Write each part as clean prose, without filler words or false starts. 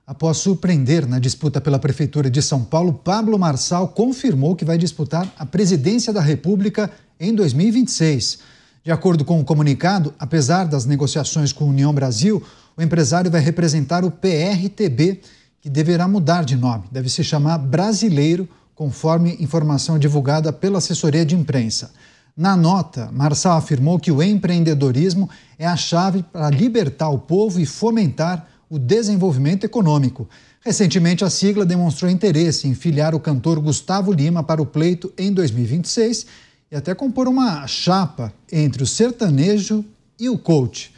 Após surpreender na disputa pela Prefeitura de São Paulo, Pablo Marçal confirmou que vai disputar a presidência da República em 2026. De acordo com o comunicado, apesar das negociações com a União Brasil, o empresário vai representar o PRTB, que deverá mudar de nome. Deve se chamar Brasileiro, conforme informação divulgada pela assessoria de imprensa. Na nota, Marçal afirmou que o empreendedorismo é a chave para libertar o povo e fomentar o desenvolvimento econômico. Recentemente, a sigla demonstrou interesse em filiar o cantor Gustavo Lima para o pleito em 2026 e até compor uma chapa entre o sertanejo e o coach.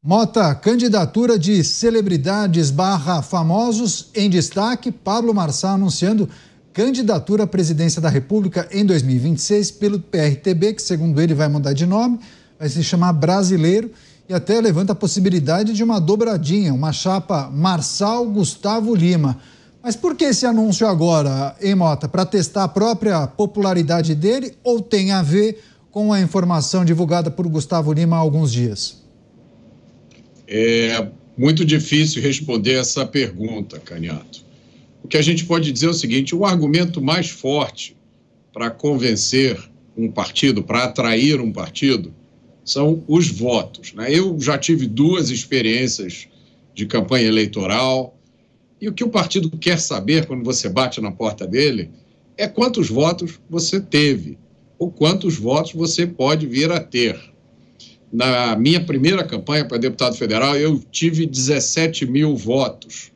Mota, candidatura de celebridades / famosos em destaque. Pablo Marçal anunciando candidatura à presidência da República em 2026 pelo PRTB, que segundo ele vai mudar de nome, vai se chamar Brasileiro. E até levanta a possibilidade de uma dobradinha, uma chapa Marçal-Gustavo Lima. Mas por que esse anúncio agora, hein, Mota? Para testar a própria popularidade dele ou tem a ver com a informação divulgada por Gustavo Lima há alguns dias? É muito difícil responder essa pergunta, Caniato. O que a gente pode dizer é o seguinte: o argumento mais forte para convencer um partido, para atrair um partido, são os votos, né? Eu já tive 2 experiências de campanha eleitoral e o que o partido quer saber quando você bate na porta dele é quantos votos você teve ou quantos votos você pode vir a ter. Na minha primeira campanha para deputado federal, eu tive 17 mil votos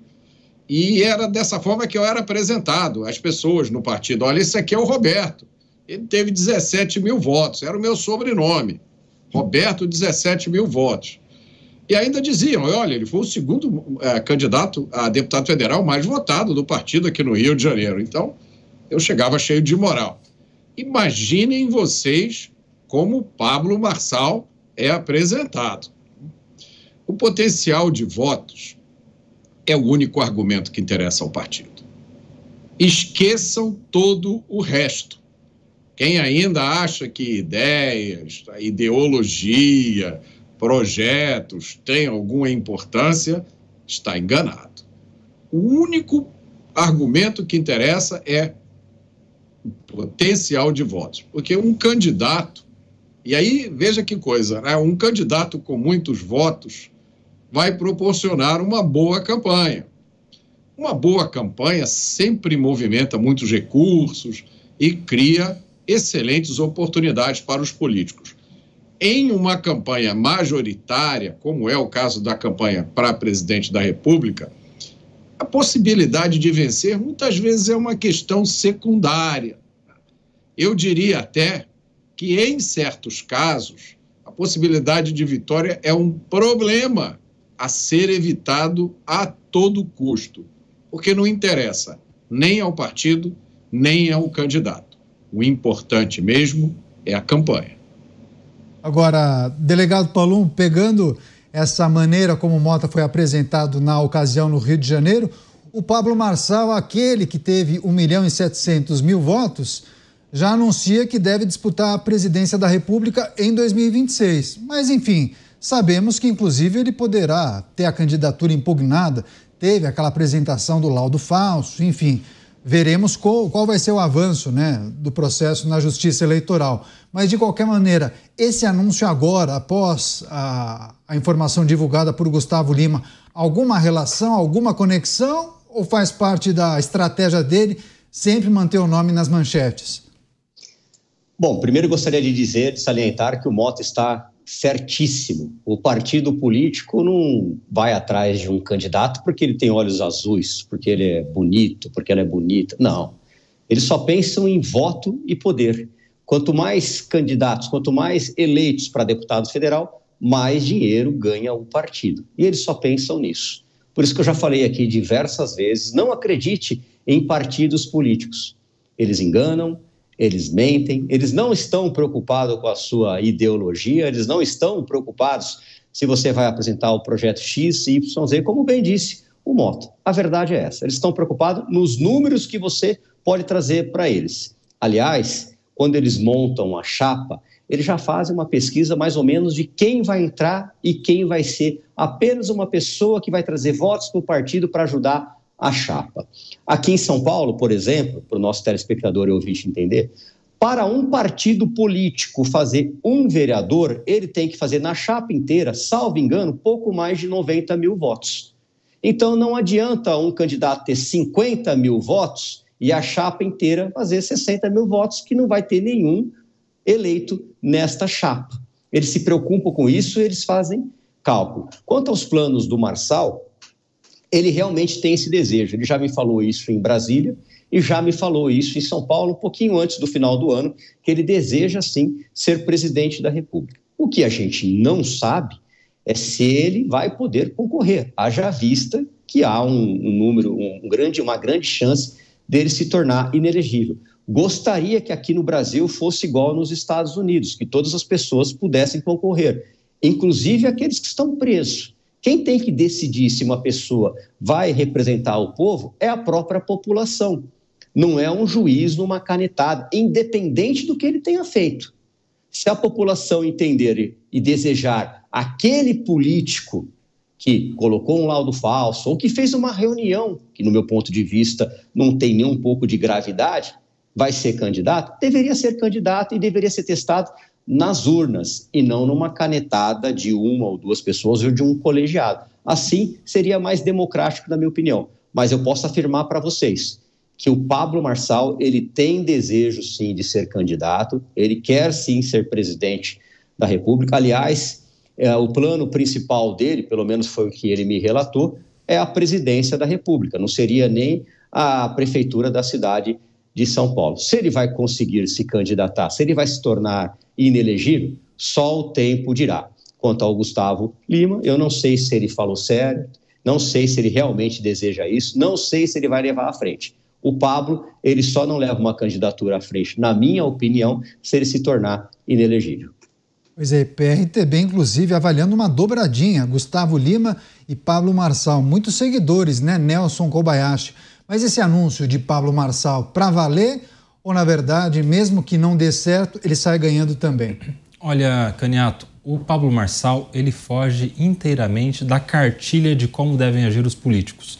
e era dessa forma que eu era apresentado às pessoas no partido. Olha, esse aqui é o Roberto, ele teve 17 mil votos, era o meu sobrenome. Roberto, 17 mil votos. E ainda diziam, olha, ele foi o segundo candidato a deputado federal mais votado do partido aqui no Rio de Janeiro. Então, eu chegava cheio de moral. Imaginem vocês como Pablo Marçal é apresentado. O potencial de votos é o único argumento que interessa ao partido. Esqueçam todo o resto. Quem ainda acha que ideias, ideologia, projetos têm alguma importância, está enganado. O único argumento que interessa é o potencial de votos. Porque um candidato, e aí veja que coisa, né? Um candidato com muitos votos vai proporcionar uma boa campanha. Uma boa campanha sempre movimenta muitos recursos e cria excelentes oportunidades para os políticos. Em uma campanha majoritária, como é o caso da campanha para presidente da República, a possibilidade de vencer muitas vezes é uma questão secundária. Eu diria até que, em certos casos, a possibilidade de vitória é um problema a ser evitado a todo custo, porque não interessa nem ao partido, nem ao candidato. O importante mesmo é a campanha. Agora, delegado Paulum, pegando essa maneira como o Mota foi apresentado na ocasião no Rio de Janeiro, o Pablo Marçal, aquele que teve 1.700.000 votos, já anuncia que deve disputar a presidência da República em 2026. Mas, enfim, sabemos que, inclusive, ele poderá ter a candidatura impugnada, teve aquela apresentação do laudo falso, enfim. Veremos qual vai ser o avanço, né, do processo na Justiça Eleitoral. Mas, de qualquer maneira, esse anúncio agora, após a informação divulgada por Gustavo Lima, alguma relação, alguma conexão ou faz parte da estratégia dele sempre manter o nome nas manchetes? Bom, primeiro gostaria de salientar que o Mota está certíssimo. O partido político não vai atrás de um candidato porque ele tem olhos azuis, porque ele é bonito, porque ela é bonita. Não. Eles só pensam em voto e poder. Quanto mais candidatos, quanto mais eleitos para deputado federal, mais dinheiro ganha o partido. E eles só pensam nisso. Por isso que eu já falei aqui diversas vezes, não acredite em partidos políticos. Eles enganam, eles mentem, eles não estão preocupados com a sua ideologia, eles não estão preocupados se você vai apresentar o projeto X, Y, Z, como bem disse o Mota. A verdade é essa, eles estão preocupados nos números que você pode trazer para eles. Aliás, quando eles montam a chapa, eles já fazem uma pesquisa mais ou menos de quem vai entrar e quem vai ser apenas uma pessoa que vai trazer votos para o partido para ajudar a chapa. Aqui em São Paulo, por exemplo, para o nosso telespectador e ouvinte entender, para um partido político fazer um vereador, ele tem que fazer na chapa inteira, salvo engano, pouco mais de 90 mil votos. Então não adianta um candidato ter 50 mil votos e a chapa inteira fazer 60 mil votos, que não vai ter nenhum eleito nesta chapa. Eles se preocupam com isso e eles fazem cálculo. Quanto aos planos do Marçal, ele realmente tem esse desejo. Ele já me falou isso em Brasília e já me falou isso em São Paulo, um pouquinho antes do final do ano, que ele deseja, sim, ser presidente da República. O que a gente não sabe é se ele vai poder concorrer, haja vista que há uma grande chance dele se tornar inelegível. Gostaria que aqui no Brasil fosse igual nos Estados Unidos, que todas as pessoas pudessem concorrer, inclusive aqueles que estão presos. Quem tem que decidir se uma pessoa vai representar o povo é a própria população. Não é um juiz numa canetada, independente do que ele tenha feito. Se a população entender e desejar aquele político que colocou um laudo falso ou que fez uma reunião, que no meu ponto de vista não tem nem um pouco de gravidade, vai ser candidato, deveria ser candidato e deveria ser testado nas urnas e não numa canetada de uma ou duas pessoas ou de um colegiado. Assim, seria mais democrático, na minha opinião. Mas eu posso afirmar para vocês que o Pablo Marçal, ele tem desejo, sim, de ser candidato, ele quer, sim, ser presidente da República. Aliás, o plano principal dele, pelo menos foi o que ele me relatou, é a presidência da República, não seria nem a prefeitura da cidade de São Paulo. Se ele vai conseguir se candidatar, se ele vai se tornar inelegível, só o tempo dirá. Quanto ao Gustavo Lima, eu não sei se ele falou sério, não sei se ele realmente deseja isso, não sei se ele vai levar à frente. O Pablo, ele só não leva uma candidatura à frente, na minha opinião, se ele se tornar inelegível. Pois é, PRTB, inclusive, avaliando uma dobradinha, Gustavo Lima e Pablo Marçal. Muitos seguidores, né, Nelson Kobayashi. Mas esse anúncio de Pablo Marçal, para valer, ou na verdade, mesmo que não dê certo, ele sai ganhando também? Olha, Caniato, o Pablo Marçal, ele foge inteiramente da cartilha de como devem agir os políticos.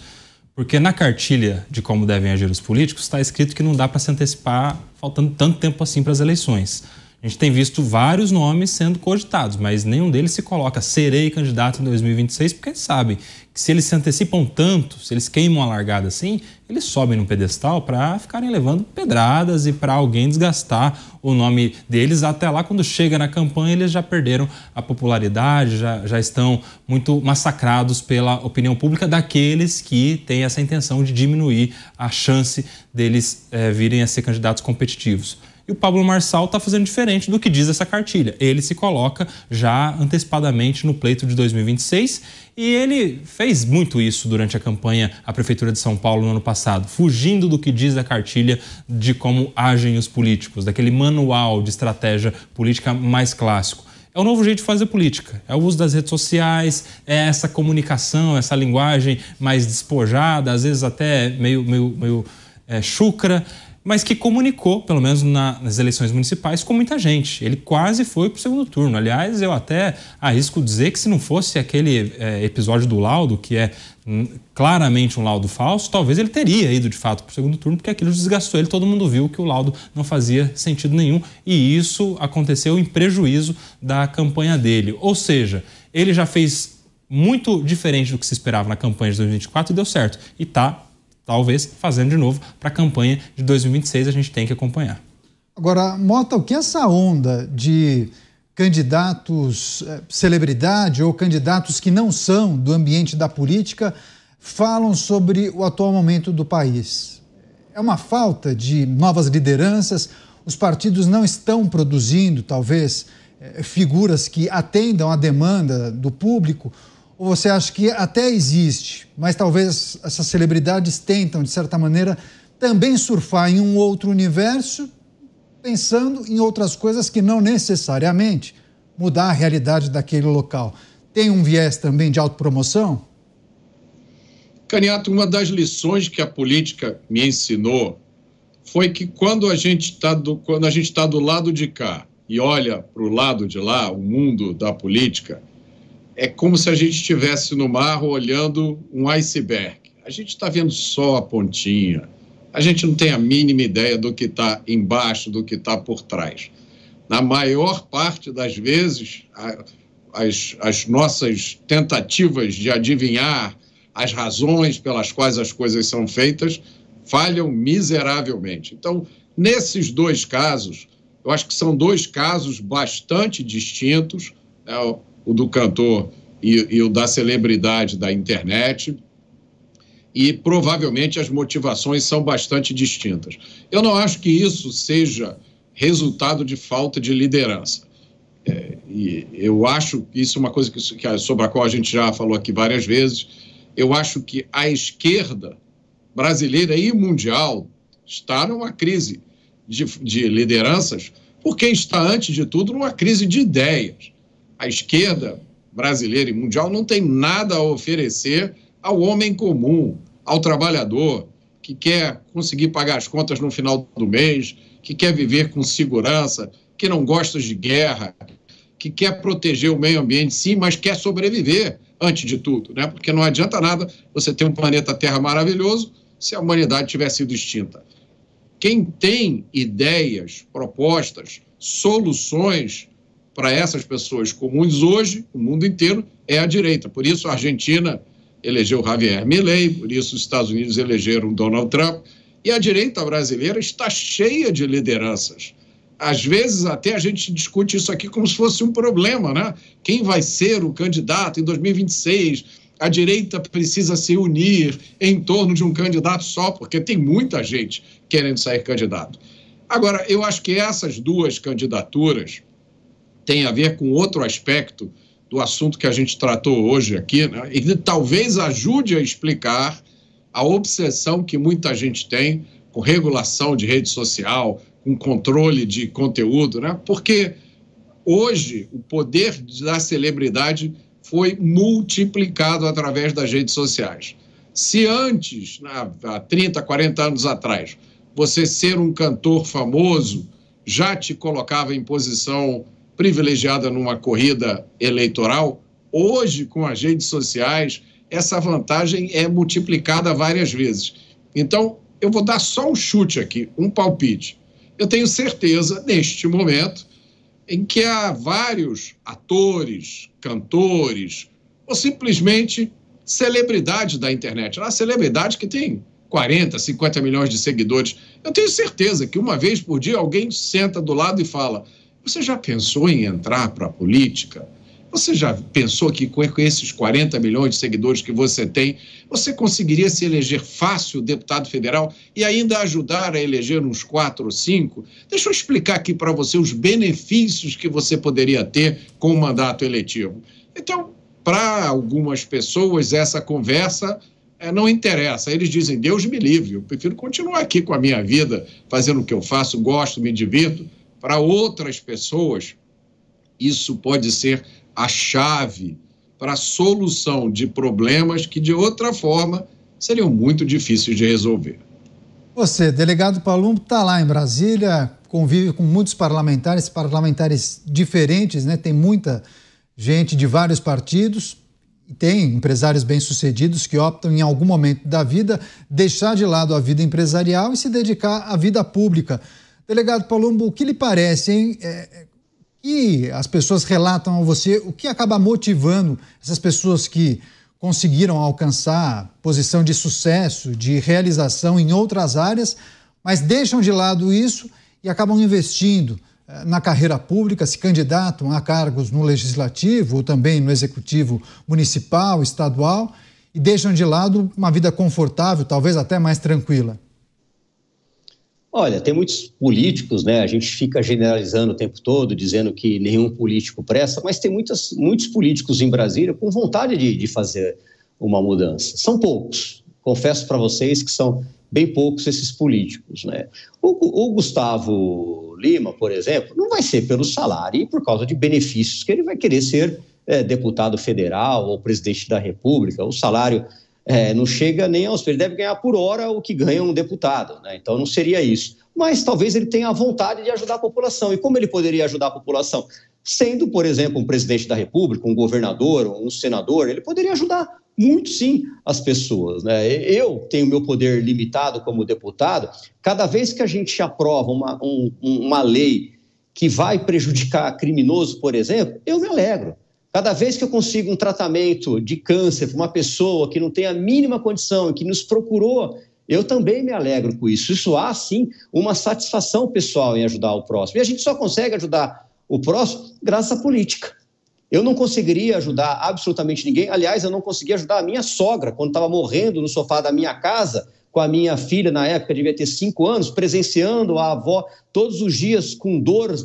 Porque na cartilha de como devem agir os políticos está escrito que não dá para se antecipar faltando tanto tempo assim para as eleições. A gente tem visto vários nomes sendo cogitados, mas nenhum deles se coloca serei candidato em 2026, porque eles sabem que se eles se antecipam tanto, se eles queimam a largada assim, eles sobem no pedestal para ficarem levando pedradas e para alguém desgastar o nome deles. Até lá, quando chega na campanha, eles já perderam a popularidade, já estão muito massacrados pela opinião pública daqueles que têm essa intenção de diminuir a chance deles virem a ser candidatos competitivos. E o Pablo Marçal está fazendo diferente do que diz essa cartilha. Ele se coloca já antecipadamente no pleito de 2026 e ele fez muito isso durante a campanha à Prefeitura de São Paulo no ano passado, fugindo do que diz a cartilha de como agem os políticos, daquele manual de estratégia política mais clássico. É o novo jeito de fazer política, é o uso das redes sociais, é essa comunicação, essa linguagem mais despojada, às vezes até meio chucra, mas que comunicou, pelo menos nas eleições municipais, com muita gente. Ele quase foi para o segundo turno. Aliás, eu até arrisco dizer que se não fosse aquele episódio do laudo, que é claramente um laudo falso, talvez ele teria ido de fato para o segundo turno, porque aquilo desgastou ele. Todo mundo viu que o laudo não fazia sentido nenhum e isso aconteceu em prejuízo da campanha dele. Ou seja, ele já fez muito diferente do que se esperava na campanha de 2024 e deu certo. E está talvez fazendo de novo para a campanha de 2026, a gente tem que acompanhar. Agora, Mota, o que essa onda de candidatos celebridade ou candidatos que não são do ambiente da política falam sobre o atual momento do país? É uma falta de novas lideranças? Os partidos não estão produzindo, talvez, figuras que atendam à demanda do público? Ou você acha que até existe, mas talvez essas celebridades tentam, de certa maneira, também surfar em um outro universo, pensando em outras coisas que não necessariamente mudar a realidade daquele local? Tem um viés também de autopromoção? Caniato, uma das lições que a política me ensinou foi que quando a gente está do lado de cá e olha para o lado de lá, o mundo da política, é como se a gente estivesse no mar olhando um iceberg. A gente está vendo só a pontinha. A gente não tem a mínima ideia do que está embaixo, do que está por trás. Na maior parte das vezes, as nossas tentativas de adivinhar as razões pelas quais as coisas são feitas falham miseravelmente. Então, nesses dois casos, eu acho que são dois casos bastante distintos, né, o do cantor e o da celebridade da internet, e provavelmente as motivações são bastante distintas. Eu não acho que isso seja resultado de falta de liderança. E eu acho que isso é uma coisa sobre a qual a gente já falou aqui várias vezes. Eu acho que a esquerda brasileira e mundial está numa crise de lideranças, porque está, antes de tudo, numa crise de ideias. A esquerda brasileira e mundial não tem nada a oferecer ao homem comum, ao trabalhador, que quer conseguir pagar as contas no final do mês, que quer viver com segurança, que não gosta de guerra, que quer proteger o meio ambiente, sim, mas quer sobreviver, antes de tudo, né? Porque não adianta nada você ter um planeta Terra maravilhoso se a humanidade tiver sido extinta. Quem tem ideias, propostas, soluções para essas pessoas comuns hoje, no mundo inteiro, é a direita. Por isso a Argentina elegeu Javier Milei, por isso os Estados Unidos elegeram Donald Trump, e a direita brasileira está cheia de lideranças. Às vezes até a gente discute isso aqui como se fosse um problema, né? Quem vai ser o candidato em 2026? A direita precisa se unir em torno de um candidato só, porque tem muita gente querendo sair candidato. Agora, eu acho que essas duas candidaturas têm a ver com outro aspecto do assunto que a gente tratou hoje aqui, né? E talvez ajude a explicar a obsessão que muita gente tem com regulação de rede social, com controle de conteúdo, né? Porque hoje o poder da celebridade foi multiplicado através das redes sociais. Se antes, há 30, 40 anos atrás, você ser um cantor famoso já te colocava em posição privilegiada numa corrida eleitoral, hoje, com as redes sociais, essa vantagem é multiplicada várias vezes. Então, eu vou dar só um chute aqui, um palpite. Eu tenho certeza, neste momento, em que há vários atores, cantores, ou simplesmente celebridades da internet. Há celebridade que tem 40, 50 milhões de seguidores. Eu tenho certeza que uma vez por dia alguém senta do lado e fala: você já pensou em entrar para a política? Você já pensou que com esses 40 milhões de seguidores que você tem, você conseguiria se eleger fácil deputado federal e ainda ajudar a eleger uns 4 ou 5? Deixa eu explicar aqui para você os benefícios que você poderia ter com o mandato eletivo. Então, para algumas pessoas, essa conversa não interessa. Eles dizem: Deus me livre, eu prefiro continuar aqui com a minha vida, fazendo o que eu faço, gosto, me divirto. Para outras pessoas, isso pode ser a chave para a solução de problemas que, de outra forma, seriam muito difíceis de resolver. Você, delegado Palumbo, está lá em Brasília, convive com muitos parlamentares diferentes, né? Tem muita gente de vários partidos e tem empresários bem-sucedidos que optam, em algum momento da vida, deixar de lado a vida empresarial e se dedicar à vida pública. Delegado Palumbo, o que lhe parece, hein? E as pessoas relatam a você o que acaba motivando essas pessoas que conseguiram alcançar posição de sucesso, de realização em outras áreas, mas deixam de lado isso e acabam investindo na carreira pública, se candidatam a cargos no legislativo ou também no executivo municipal, estadual, e deixam de lado uma vida confortável, talvez até mais tranquila. Olha, tem muitos políticos, né? A gente fica generalizando o tempo todo, dizendo que nenhum político presta, mas tem muitos políticos em Brasília com vontade de fazer uma mudança. São poucos. Confesso para vocês que são bem poucos esses políticos, né? O Gustavo Lima, por exemplo, não vai ser pelo salário e por causa de benefícios que ele vai querer ser deputado federal ou presidente da República. O salário não chega nem aos... Ele deve ganhar por hora o que ganha um deputado, né? Então não seria isso. mas talvez ele tenha a vontade de ajudar a população. E como ele poderia ajudar a população? Sendo, por exemplo, um presidente da República, um governador, um senador, ele poderia ajudar muito, sim, as pessoas, né? Eu tenho meu poder limitado como deputado. Cada vez que a gente aprova uma lei que vai prejudicar criminoso, por exemplo, eu me alegro. Cada vez que eu consigo um tratamento de câncer para uma pessoa que não tem a mínima condição e que nos procurou, eu também me alegro com isso. Isso há, sim, uma satisfação pessoal em ajudar o próximo. E a gente só consegue ajudar o próximo graças à política. Eu não conseguiria ajudar absolutamente ninguém. Aliás, eu não conseguia ajudar a minha sogra quando estava morrendo no sofá da minha casa, com a minha filha, na época devia ter 5 anos, presenciando a avó todos os dias com dores.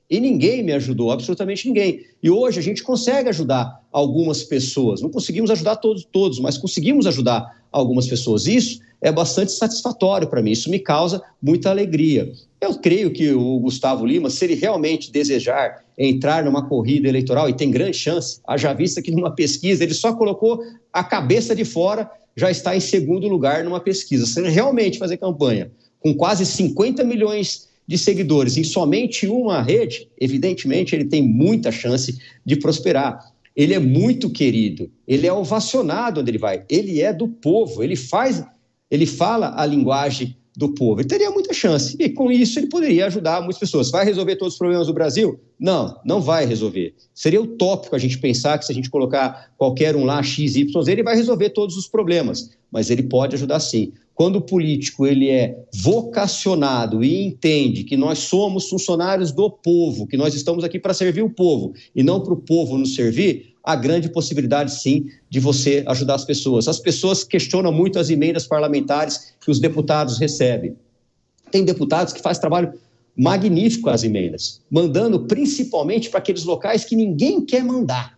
E ninguém me ajudou, absolutamente ninguém. E hoje a gente consegue ajudar algumas pessoas. Não conseguimos ajudar todos, mas conseguimos ajudar algumas pessoas. Isso é bastante satisfatório para mim, isso me causa muita alegria. Eu creio que o Gustavo Lima, se ele realmente desejar entrar numa corrida eleitoral, e tem grande chance, haja vista que numa pesquisa ele só colocou a cabeça de fora, já está em segundo lugar numa pesquisa. Se ele realmente fazer campanha com quase 50 milhões de seguidores em somente uma rede, evidentemente ele tem muita chance de prosperar. Ele é muito querido, ele é ovacionado onde ele vai, ele é do povo, ele fala a linguagem do povo. Ele teria muita chance e com isso ele poderia ajudar muitas pessoas. Vai resolver todos os problemas do Brasil? Não, não vai resolver. Seria utópico a gente pensar que se a gente colocar qualquer um lá, X, Y, ele vai resolver todos os problemas, mas ele pode ajudar sim. Quando o político ele é vocacionado e entende que nós somos funcionários do povo, que nós estamos aqui para servir o povo e não para o povo nos servir, há grande possibilidade, sim, de você ajudar as pessoas. As pessoas questionam muito as emendas parlamentares que os deputados recebem. Tem deputados que fazem trabalho magnífico às emendas, mandando principalmente para aqueles locais que ninguém quer mandar.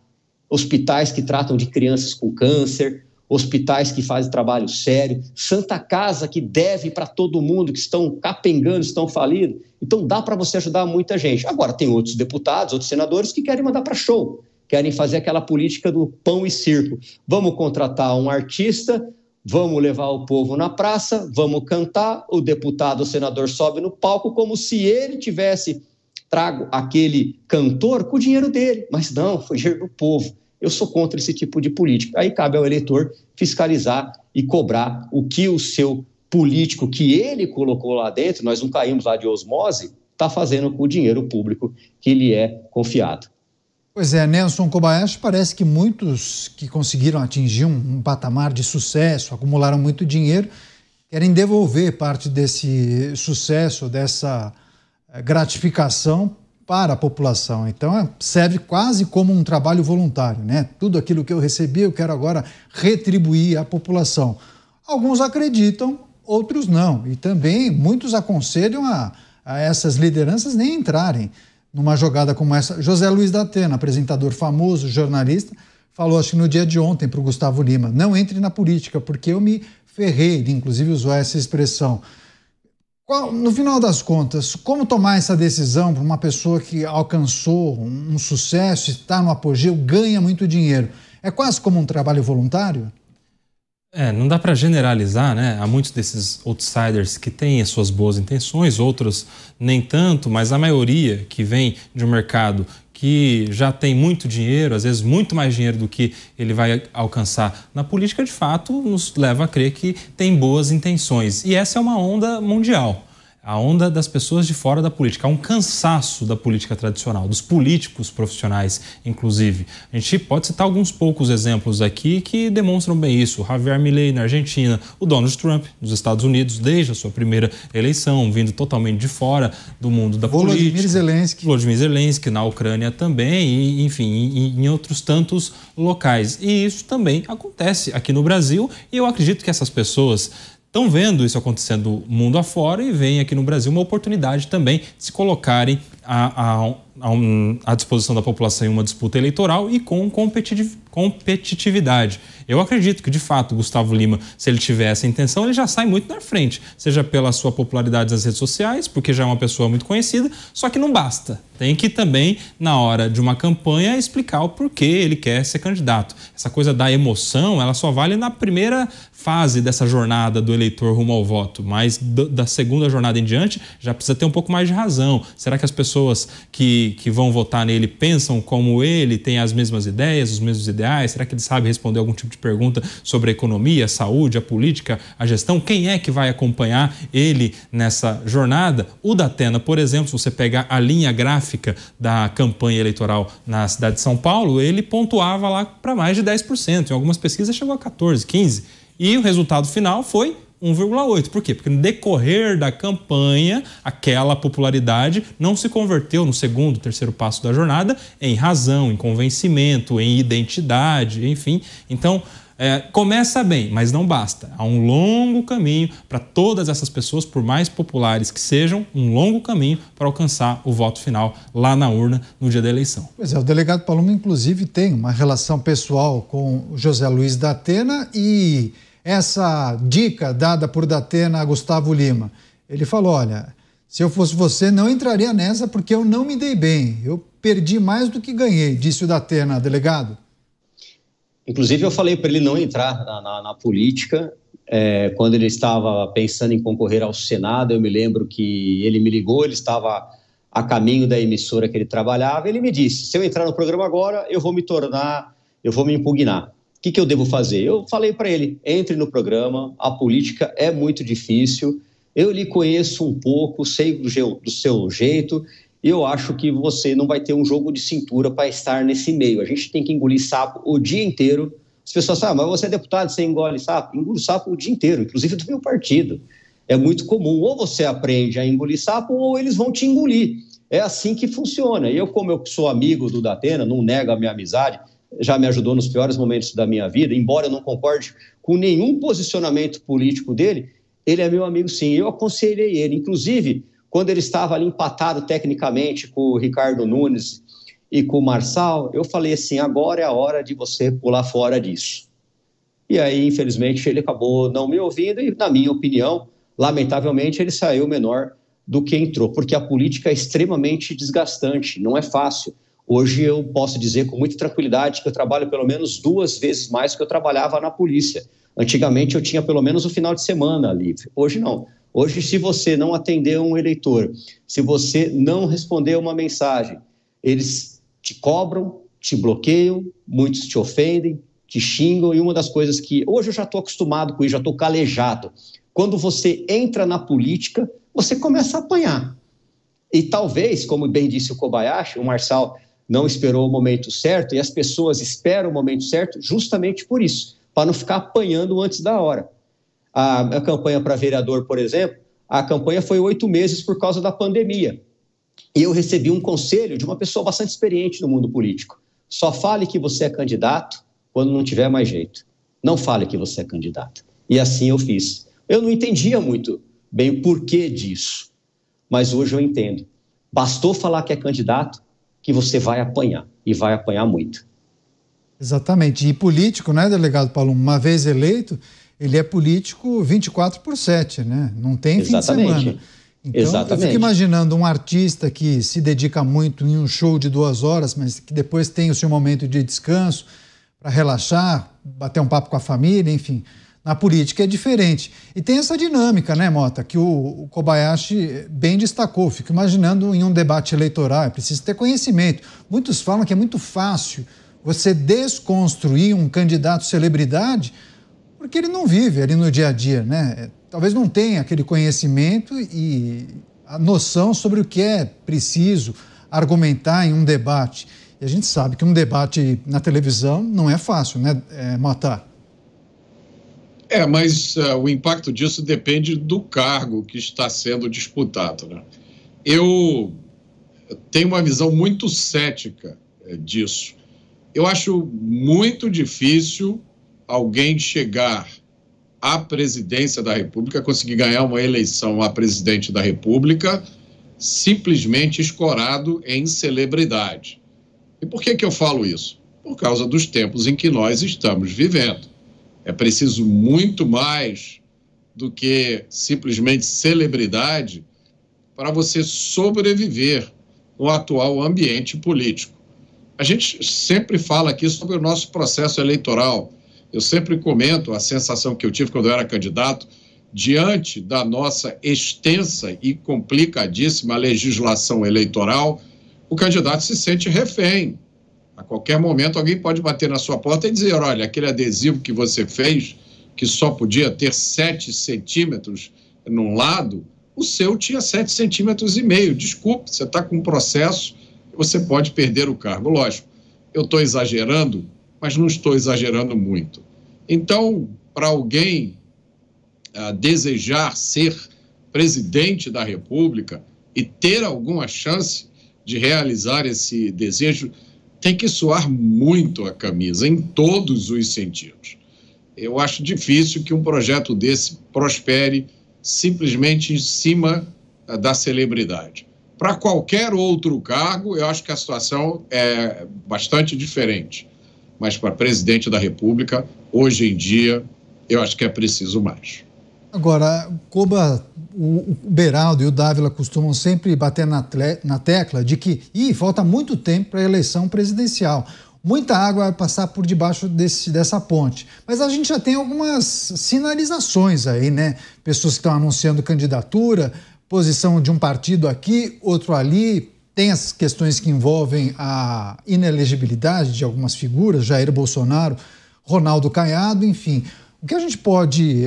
Hospitais que tratam de crianças com câncer, hospitais que fazem trabalho sério, Santa Casa que deve para todo mundo, que estão capengando, estão falidos. Então dá para você ajudar muita gente. Agora tem outros deputados, outros senadores que querem mandar para show, querem fazer aquela política do pão e circo. Vamos contratar um artista, vamos levar o povo na praça, vamos cantar, o deputado, o senador sobe no palco como se ele tivesse trago aquele cantor com o dinheiro dele. Mas não, foi dinheiro do povo. Eu sou contra esse tipo de política. Aí cabe ao eleitor fiscalizar e cobrar o que o seu político que ele colocou lá dentro, nós não caímos lá de osmose, está fazendo com o dinheiro público que lhe é confiado. Pois é, Nelson Kobayashi, parece que muitos que conseguiram atingir um patamar de sucesso, acumularam muito dinheiro, querem devolver parte desse sucesso, dessa gratificação para a população. Então, serve quase como um trabalho voluntário, né? Tudo aquilo que eu recebi, eu quero agora retribuir à população. Alguns acreditam, outros não. E também muitos aconselham a essas lideranças nem entrarem numa jogada como essa. José Luiz da Atena, apresentador famoso, jornalista, falou, acho que no dia de ontem, para o Gustavo Lima, não entre na política, porque eu me ferrei. Ele, inclusive, usou essa expressão. No final das contas, como tomar essa decisão para uma pessoa que alcançou um sucesso, está no apogeu, ganha muito dinheiro? É quase como um trabalho voluntário? Não dá para generalizar, né? Há muitos desses outsiders que têm as suas boas intenções, outros nem tanto, mas a maioria que vem de um mercado que já tem muito dinheiro, às vezes muito mais dinheiro do que ele vai alcançar na política, de fato, nos leva a crer que tem boas intenções. E essa é uma onda mundial. A onda das pessoas de fora da política. Há um cansaço da política tradicional, dos políticos profissionais, inclusive. A gente pode citar alguns poucos exemplos aqui que demonstram bem isso. Javier Milei na Argentina, o Donald Trump nos Estados Unidos, desde a sua primeira eleição, vindo totalmente de fora do mundo da política. Volodymyr Zelensky na Ucrânia também, e, enfim, em outros tantos locais. E isso também acontece aqui no Brasil, e eu acredito que essas pessoas estão vendo isso acontecendo mundo afora e veem aqui no Brasil uma oportunidade também de se colocarem à disposição da população em uma disputa eleitoral e com competitividade. Eu acredito que, de fato, o Gustavo Lima, se ele tiver essa intenção, ele já sai muito na frente, seja pela sua popularidade nas redes sociais, porque já é uma pessoa muito conhecida, só que não basta. Tem que também, na hora de uma campanha, explicar o porquê ele quer ser candidato. Essa coisa da emoção, ela só vale na primeira fase dessa jornada do eleitor rumo ao voto, mas da segunda jornada em diante já precisa ter um pouco mais de razão. Será que as pessoas que vão votar nele pensam como ele, têm as mesmas ideias, os mesmos ideais? Será que ele sabe responder algum tipo de pergunta sobre a economia, a saúde, a política, a gestão? Quem é que vai acompanhar ele nessa jornada? O Datena, por exemplo, se você pegar a linha gráfica da campanha eleitoral na cidade de São Paulo, ele pontuava lá para mais de 10%. Em algumas pesquisas chegou a 14%, 15%. E o resultado final foi 1,8%. Por quê? Porque no decorrer da campanha, aquela popularidade não se converteu no segundo, terceiro passo da jornada em razão, em convencimento, em identidade, enfim. Então, começa bem, mas não basta. Há um longo caminho para todas essas pessoas, por mais populares que sejam, um longo caminho para alcançar o voto final lá na urna no dia da eleição. Pois é, o delegado Paloma, inclusive, tem uma relação pessoal com o José Luiz Datena e essa dica dada por Datena a Gustavo Lima. Ele falou, olha, se eu fosse você, não entraria nessa porque eu não me dei bem. Eu perdi mais do que ganhei, disse o Datena, delegado. Inclusive, eu falei para ele não entrar na política. Quando ele estava pensando em concorrer ao Senado, eu me lembro que ele me ligou, ele estava a caminho da emissora que ele trabalhava, ele me disse, se eu entrar no programa agora, eu vou me impugnar. O que eu devo fazer? Eu falei para ele, entre no programa, a política é muito difícil, eu lhe conheço um pouco, sei do seu jeito, e eu acho que você não vai ter um jogo de cintura para estar nesse meio. A gente tem que engolir sapo o dia inteiro. As pessoas falam, mas você é deputado, você engole sapo? Engulo sapo o dia inteiro, inclusive do meu partido. É muito comum, ou você aprende a engolir sapo, ou eles vão te engolir. É assim que funciona. E eu, como eu sou amigo do Datena, não nego a minha amizade, já me ajudou nos piores momentos da minha vida, embora eu não concorde com nenhum posicionamento político dele, ele é meu amigo sim. Eu aconselhei ele, inclusive, quando ele estava ali empatado tecnicamente com o Ricardo Nunes e com o Marçal, eu falei assim, agora é a hora de você pular fora disso. E aí, infelizmente, ele acabou não me ouvindo e, na minha opinião, lamentavelmente, ele saiu menor do que entrou, porque a política é extremamente desgastante, não é fácil. Hoje eu posso dizer com muita tranquilidade que eu trabalho pelo menos 2 vezes mais do que eu trabalhava na polícia. Antigamente eu tinha pelo menos o final de semana livre. Hoje não. Hoje, se você não atender um eleitor, se você não responder uma mensagem, eles te cobram, te bloqueiam, muitos te ofendem, te xingam. E uma das coisas que hoje eu já estou acostumado com isso, já estou calejado. Quando você entra na política, você começa a apanhar. E talvez, como bem disse o Kobayashi, o Marçal não esperou o momento certo, e as pessoas esperam o momento certo justamente por isso, para não ficar apanhando antes da hora. A campanha para vereador, por exemplo, a campanha foi 8 meses por causa da pandemia. E eu recebi um conselho de uma pessoa bastante experiente no mundo político. Só fale que você é candidato quando não tiver mais jeito. Não fale que você é candidato. E assim eu fiz. Eu não entendia muito bem o porquê disso, mas hoje eu entendo. Bastou falar que é candidato que você vai apanhar, e vai apanhar muito. Exatamente. E político, né, delegado Paulo? Uma vez eleito, ele é político 24/7, né? Não tem fim de semana. Então, eu fico imaginando um artista que se dedica muito em um show de 2 horas, mas que depois tem o seu momento de descanso para relaxar, bater um papo com a família, enfim. Na política é diferente. E tem essa dinâmica, né, Mota, que o Kobayashi bem destacou. Fico imaginando em um debate eleitoral, é preciso ter conhecimento. Muitos falam que é muito fácil você desconstruir um candidato celebridade porque ele não vive ali no dia a dia, né? Talvez não tenha aquele conhecimento e a noção sobre o que é preciso argumentar em um debate. E a gente sabe que um debate na televisão não é fácil, né, Mota? Mas o impacto disso depende do cargo que está sendo disputado, né? Eu tenho uma visão muito cética disso. Eu acho muito difícil alguém chegar à presidência da República, conseguir ganhar uma eleição a presidente da República, simplesmente escorado em celebridade. E por que eu falo isso? por causa dos tempos em que nós estamos vivendo. É preciso muito mais do que simplesmente celebridade para você sobreviver no atual ambiente político. A gente sempre fala aqui sobre o nosso processo eleitoral. Eu sempre comento a sensação que eu tive quando eu era candidato, diante da nossa extensa e complicadíssima legislação eleitoral, o candidato se sente refém. A qualquer momento alguém pode bater na sua porta e dizer, olha, aquele adesivo que você fez, que só podia ter 7 centímetros num lado, o seu tinha 7,5 centímetros. Desculpe, você está com um processo, você pode perder o cargo. Lógico, eu estou exagerando, mas não estou exagerando muito. Então, para alguém desejar ser presidente da República e ter alguma chance de realizar esse desejo, tem que suar muito a camisa, em todos os sentidos. Eu acho difícil que um projeto desse prospere simplesmente em cima da celebridade. Para qualquer outro cargo, eu acho que a situação é bastante diferente. Mas para presidente da República, hoje em dia, eu acho que é preciso mais. Agora, Koba, o Beraldo e o Dávila costumam sempre bater na tecla de que falta muito tempo para a eleição presidencial. Muita água vai passar por debaixo dessa ponte. Mas a gente já tem algumas sinalizações aí, né? Pessoas que estão anunciando candidatura, posição de um partido aqui, outro ali. Tem as questões que envolvem a inelegibilidade de algumas figuras, Jair Bolsonaro, Ronaldo Caiado, enfim. O que a gente pode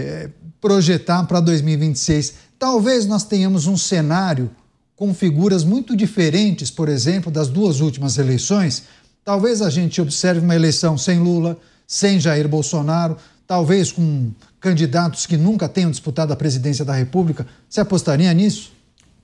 projetar para 2026? Talvez nós tenhamos um cenário com figuras muito diferentes, por exemplo, das duas últimas eleições. Talvez a gente observe uma eleição sem Lula, sem Jair Bolsonaro, talvez com candidatos que nunca tenham disputado a presidência da República. Você apostaria nisso?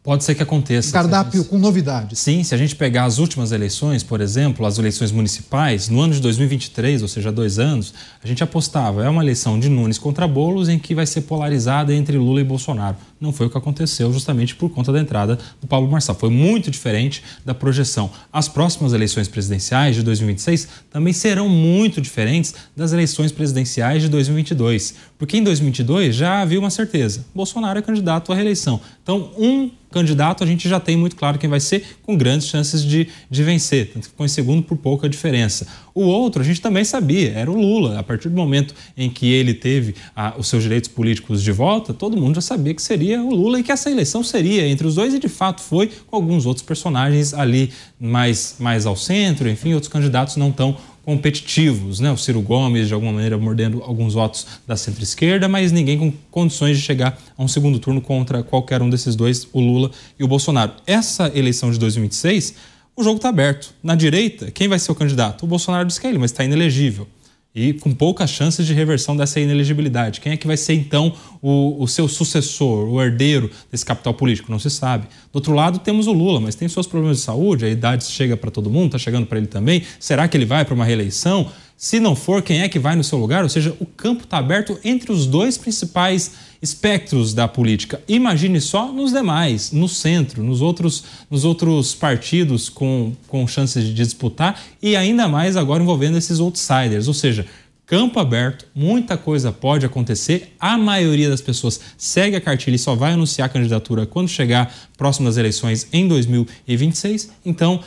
Pode ser que aconteça. Cardápio com novidades. Sim, se a gente pegar as últimas eleições, por exemplo, as eleições municipais, no ano de 2023, ou seja, 2 anos, a gente apostava, é uma eleição de Nunes contra Boulos em que vai ser polarizada entre Lula e Bolsonaro. Não foi o que aconteceu justamente por conta da entrada do Pablo Marçal. Foi muito diferente da projeção. As próximas eleições presidenciais de 2026 também serão muito diferentes das eleições presidenciais de 2022. Porque em 2022 já havia uma certeza, Bolsonaro é candidato à reeleição. Então, um candidato a gente já tem muito claro quem vai ser, com grandes chances de vencer, tanto que ficou em segundo por pouca diferença. O outro a gente também sabia, era o Lula. A partir do momento em que ele teve os seus direitos políticos de volta, todo mundo já sabia que seria o Lula e que essa eleição seria entre os dois, e de fato foi, com alguns outros personagens ali mais ao centro, enfim, outros candidatos não tão competitivos, né? O Ciro Gomes, de alguma maneira, mordendo alguns votos da centro-esquerda, mas ninguém com condições de chegar a um segundo turno contra qualquer um desses dois, o Lula e o Bolsonaro. Essa eleição de 2026, o jogo está aberto. Na direita, quem vai ser o candidato? O Bolsonaro diz que é ele, mas está inelegível. E com poucas chances de reversão dessa inelegibilidade. Quem é que vai ser, então, o seu sucessor, o herdeiro desse capital político? Não se sabe. Do outro lado, temos o Lula, mas tem seus problemas de saúde, a idade chega para todo mundo, está chegando para ele também. Será que ele vai para uma reeleição? Se não for, quem é que vai no seu lugar? Ou seja, o campo está aberto entre os dois principais espectros da política. Imagine só nos demais, no centro, nos outros partidos com chances de disputar, e ainda mais agora envolvendo esses outsiders. Ou seja, campo aberto, muita coisa pode acontecer. A maioria das pessoas segue a cartilha e só vai anunciar a candidatura quando chegar próximo das eleições em 2026. Então,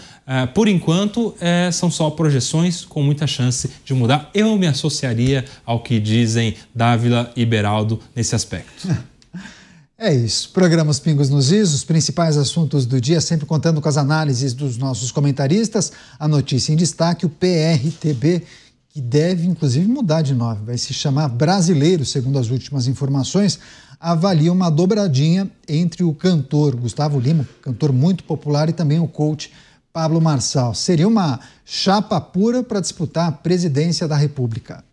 por enquanto, são só projeções com muita chance de mudar. Eu me associaria ao que dizem Dávila e Beraldo nesse aspecto. É isso. Programas Pingos nos Is, os principais assuntos do dia, sempre contando com as análises dos nossos comentaristas. A notícia em destaque, o PRTB, que deve, inclusive, mudar de nome. Vai se chamar Brasileiro, segundo as últimas informações. Avalia uma dobradinha entre o cantor Gustavo Lima, cantor muito popular, e também o coach Pablo Marçal. Seria uma chapa pura para disputar a presidência da República.